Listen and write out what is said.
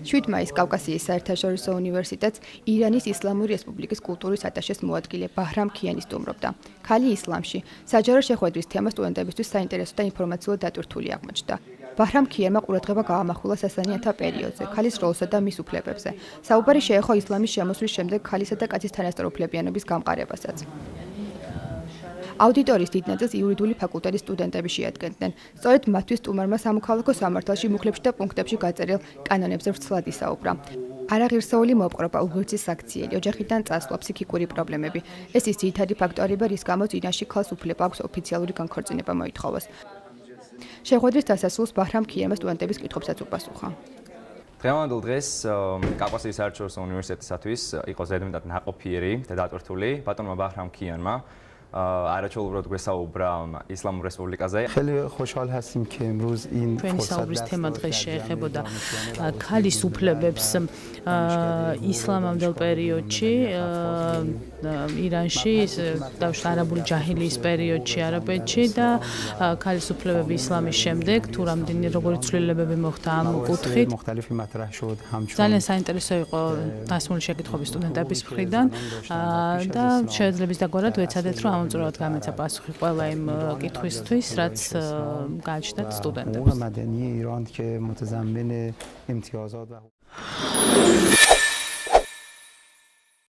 7 მაისს კავკასიის საერთაშორისო უნივერსიტეტს ირანის ისლამური რესპუბლიკის კულტურის ატაშეს მოადგილე ბაჰრამ ქიანი სტუმრობდა. ქალი ისლამში საჯარო შეხვედრის თემა სტუდენტებისთვის საინტერესო და ინფორმაციულად დატვირთული აღმოჩნდა. ბაჰრამ ქიანმა ყურადღება გაამახვილა სასანიანთა პერიოდზე, ქალის როლსა და მის უფლებებზე. საუბარი შეეხო ისლამის შემოსვლის შემდეგ ქალისა და კაცის თანასწორუფლებიანობის გამყარებასაც. აუდიტორიის დიდ ნაწილს იურიდიული ფაკულტეტის სტუდენტები შეადგენდნენ. სწორედ მათთვის სტუმარმა სამოქალაქო სამართალში მუხლებში და პუნქტებში გაწერილ კანონებზე ვრცლად ისაუბრა. არაღირსეული მოპყრობა, უღირსის საქციელი, ოჯახიდან წასვლა, ფსიქიკური პრობლემები. ეს ის ძირითადი ფაქტორებია, რის გამოც ირანში ქალს უფლება აქვს ოფიციალური განქორწინება მოითხოვოს. შეხვედრის დასასრულს ბაჰრამ ქიანმა სტუდენტების კითხვებსაც უპასუხა. დღევანდელ დღეს კავკასიის საერთაშორისო უნივერსიტეტისათვის იყო ზედმეტად ნაყოფიერი და დატვირთული ბატონმა ბაჰრამ ქიანმა არაჩვეულებრივად გვესაუბრა ისლამურ რესპუბლიკაზე. خیلی خوشحال هستیم که امروز این فرصت თემა დღეს შეეხებოდა ქალის უფლებებს ისლამამდელ პერიოდში ირანში დავშ არაბული ჯაჰილიის პერიოდში არაბეთში და ქალის უფლებები ისლამის შემდეგ თუ რამდენი როგორი ცვლილებები მოხდა ამ კუთხით. مختلفی مطرح شد همچون ძალიან საინტერესო იყო დასმული შეკითხვების სტუდენტების მხრიდან და შეეძლების დაგვარად ვეცადეთ რომ ამომწურავად გამეცა პასუხი ყველა იმ კითხვისთვის რაც გააჩნდათ სტუდენტებს. مدنی ایران که متضمن امتیازات و